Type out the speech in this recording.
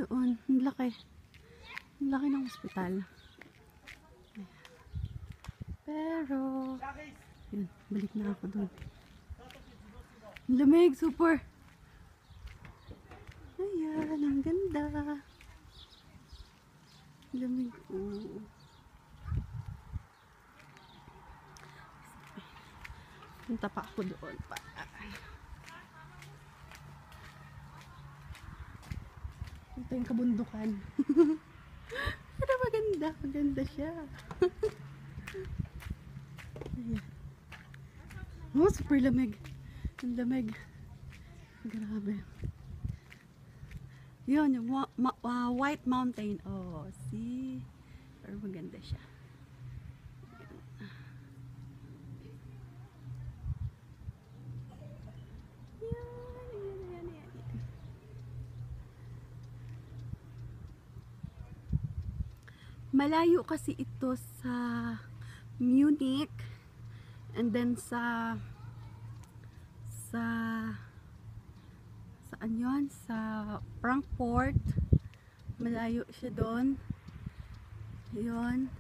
doon. Ang laki. Ang laki ng ospital. Pero, yun, balik na ako doon. Ang lamig, super. Ayan, ang ganda. Ang lamig. Punta pa ako doon pa. Ito yung kabundukan. Pero maganda. Maganda siya. Ayan. Oh, super lamig. Ang lamig. Grabe. Yun, yung White Mountain. Oh, see? Pero maganda siya. Malayo kasi ito sa Munich and then saan yun? Sa Frankfurt. Malayo siya doon. Yun.